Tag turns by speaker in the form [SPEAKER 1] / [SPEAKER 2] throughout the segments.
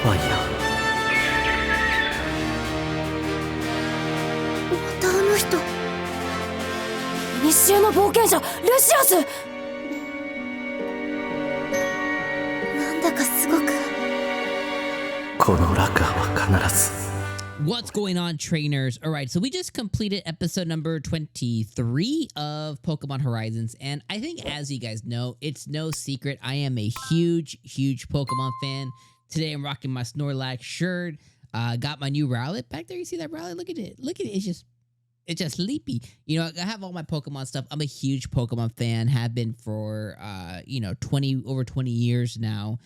[SPEAKER 1] ファイヤ
[SPEAKER 2] またあの人。古の冒険者ルシアス。なんだかすごく。
[SPEAKER 1] このラカは必ず。
[SPEAKER 3] What's going on, trainers? All right, so we just completed episode number 23 of Pokemon Horizons, and I think, as you guys know, it's no secret I am a huge Pokemon fan. Today I'm rocking my Snorlax shirt. Got my new Rowlet back there. You see that Rowlet? Look at it. Look at it. It's just sleepy. You know, I have all my Pokemon stuff. I'm a huge Pokemon fan. Have been for over 20 years now.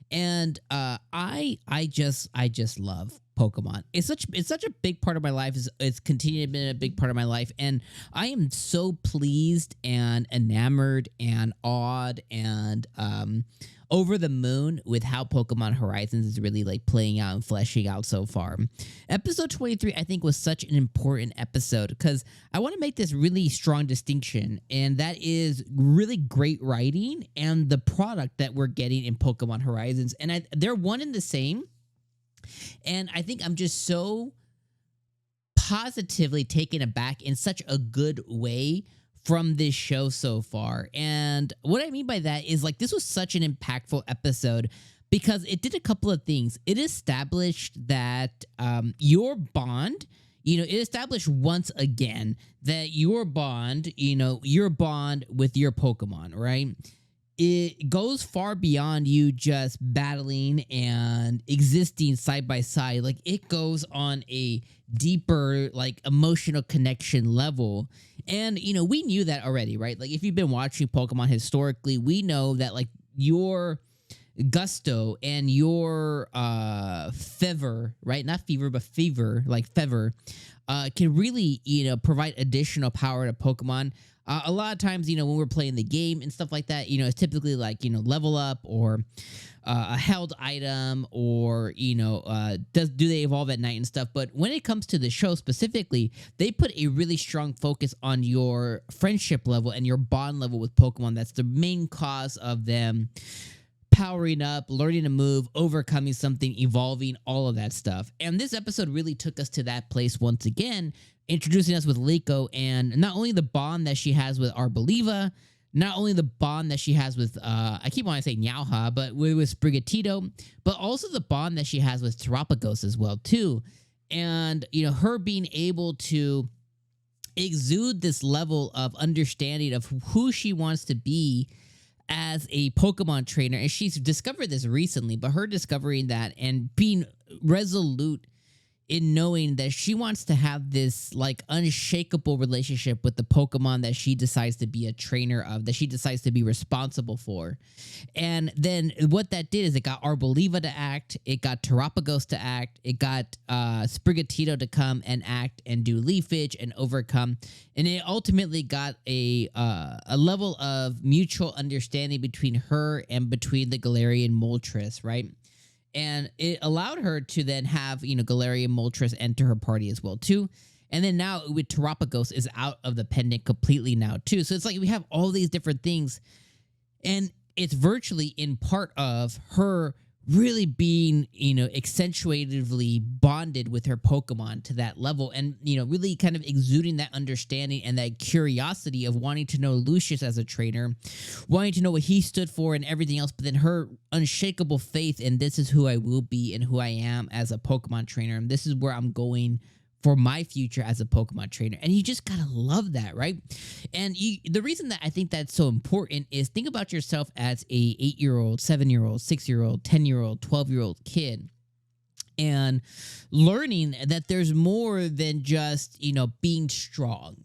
[SPEAKER 3] And I just love Pokemon. It's such a big part of my life. It's continued to be a big part of my life, and I am so pleased and enamored and awed and over the moon with how Pokemon Horizons is really like playing out and fleshing out so far. Episode 23, I think, was such an important episode because I want to make this really strong distinction, and that is really great writing and the product that we're getting in Pokemon Horizons. And they're one and the same. And I think I'm just so positively taken aback in such a good way from this show so far. And what I mean by that is, like, this was such an impactful episode because it did a couple of things. It established that your bond, it established once again that your bond with your Pokemon, right? It goes far beyond you just battling and existing side by side. Like, it goes on a deeper, like, emotional connection level. And, we knew that already, right? Like, if you've been watching Pokemon historically, we know that, like, your Gusto and your Fever, right? Not Fever, but Fever, like Fever, can really, provide additional power to Pokemon. A lot of times, when we're playing the game and stuff like that, it's typically like, level up or a held item or, do they evolve at night and stuff. But when it comes to the show specifically, they put a really strong focus on your friendship level and your bond level with Pokemon. That's the main cause of them powering up, learning to move, overcoming something, evolving, all of that stuff. And this episode really took us to that place once again, introducing us with Liko, and not only the bond that she has with Arboliva, not only the bond that she has with, I keep wanting to say 𝐜𝐻𝐻, but with Sprigatito, but also the bond that she has with Terapagos as well, too. And, her being able to exude this level of understanding of who she wants to be as a Pokemon trainer. And she's discovered this recently, but her discovering that and being resolute in knowing that she wants to have this, like, unshakable relationship with the Pokemon that she decides to be a trainer of, that she decides to be responsible for. And then what that did is it got Arboliva to act, it got Terapagos to act, it got Sprigatito to come and act and do leafage and overcome. And it ultimately got a level of mutual understanding between her and between the Galarian Moltres, right? And it allowed her to then have, Galarian Moltres enter her party as well, too. And then now with Terapagos is out of the pendant completely now, too. So it's like we have all these different things. And it's virtually in part of her really being, accentuatively bonded with her Pokemon to that level and, really kind of exuding that understanding and that curiosity of wanting to know Lucius as a trainer, wanting to know what he stood for and everything else, but then her unshakable faith in this is who I will be and who I am as a Pokemon trainer, and this is where I'm going for my future as a Pokemon trainer. And you just gotta love that, right? And the reason that I think that's so important is think about yourself as a 8-year-old, 7-year-old, 6-year-old, 10-year-old, 12-year-old kid, and learning that there's more than just, being strong,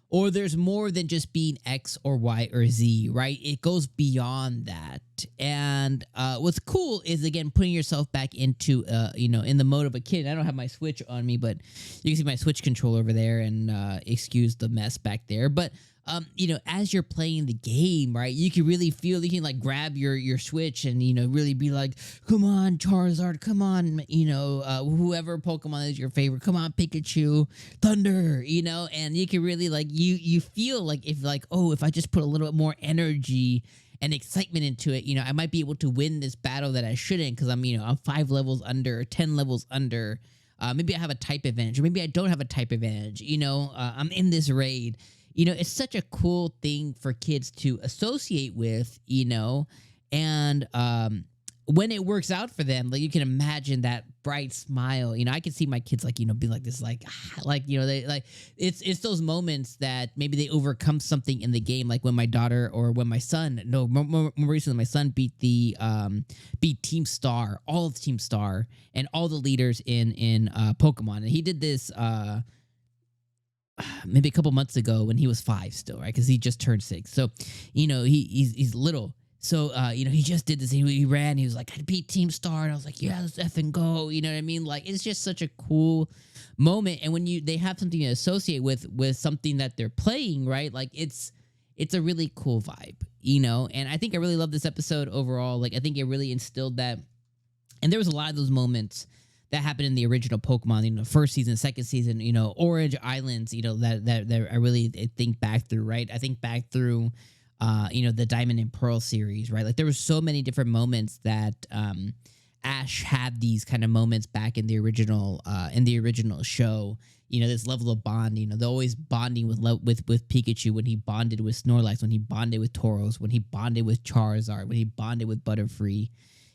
[SPEAKER 3] or there's more than just being X or Y or Z, right? It goes beyond that. And what's cool is, again, putting yourself back into, in the mode of a kid. I don't have my Switch on me, but you can see my Switch controller over there, and excuse the mess back there. But as you're playing the game, right, you can really feel, you can like grab your Switch and, really be like, come on, Charizard, come on, whoever Pokemon is your favorite, come on, Pikachu, Thunder, and you can really like, you feel like if I just put a little bit more energy and excitement into it. I might be able to win this battle that I shouldn't because I'm 5 levels under, 10 levels under. Maybe I have a type advantage, or maybe I don't have a type advantage. I'm in this raid. It's such a cool thing for kids to associate with, and when it works out for them, like you can imagine that bright smile. I can see my kids be like this, they like it's those moments that maybe they overcome something in the game, like when my daughter or when my son, no, more recently, my son beat Team Star, all of Team Star, and all the leaders in Pokemon, and he did this maybe a couple months ago when he was 5 still, right? Because he just turned 6, so he's little. So, he just did this. He ran. He was like, I beat Team Star. And I was like, yeah, let's effing go. You know what I mean? Like, it's just such a cool moment. And when they have something to associate with something that they're playing, right? Like, it's a really cool vibe, And I think I really love this episode overall. Like, I think it really instilled that. And there was a lot of those moments that happened in the original Pokemon, first season, second season, Orange Islands, that I really think back through, right? I think back through the Diamond and Pearl series, right? Like there were so many different moments that Ash had these kind of moments back in the original show. This level of bond. They're always bonding with Pikachu, when he bonded with Snorlax, when he bonded with Tauros, when he bonded with Charizard, when he bonded with Butterfree.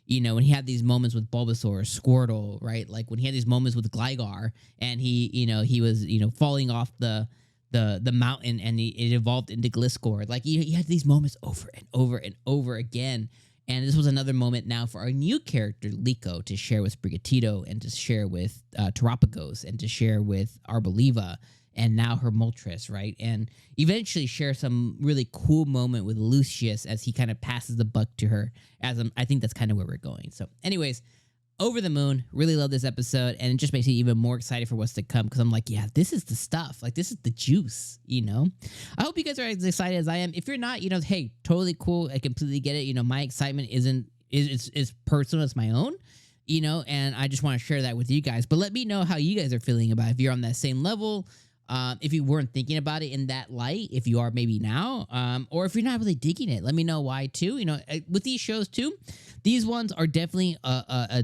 [SPEAKER 3] When he had these moments with Bulbasaur, Squirtle, right? Like when he had these moments with Gligar, and he was falling off the mountain, and it evolved into Gliscor. Like he had these moments over and over and over again. And this was another moment now for our new character, Liko, to share with Sprigatito, and to share with Terapagos, and to share with Arboliva, and now her Moltres, right? And eventually share some really cool moment with Lucius as he kind of passes the buck to her. I think that's kind of where we're going. So anyways, over the moon. Really love this episode, and it just makes me even more excited for what's to come, because I'm like, yeah, this is the stuff. Like, this is the juice, I hope you guys are as excited as I am. If you're not, hey, totally cool. I completely get it. My excitement is personal. It's my own, and I just want to share that with you guys. But let me know how you guys are feeling about it. If you're on that same level, if you weren't thinking about it in that light, if you are maybe now, or if you're not really digging it, let me know why too. With these shows too, these ones are definitely a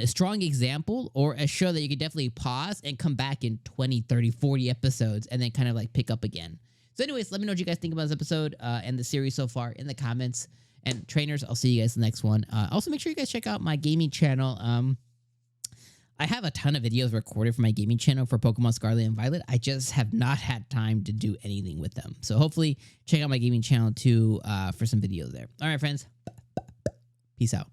[SPEAKER 3] strong example, or a show that you could definitely pause and come back in 20, 30, 40 episodes and then kind of like pick up again. So anyways, let me know what you guys think about this episode and the series so far in the comments. And trainers, I'll see you guys in the next one. Also, make sure you guys check out my gaming channel. I have a ton of videos recorded for my gaming channel for Pokemon Scarlet and Violet. I just have not had time to do anything with them. So hopefully check out my gaming channel too for some videos there. All right, friends. Peace out.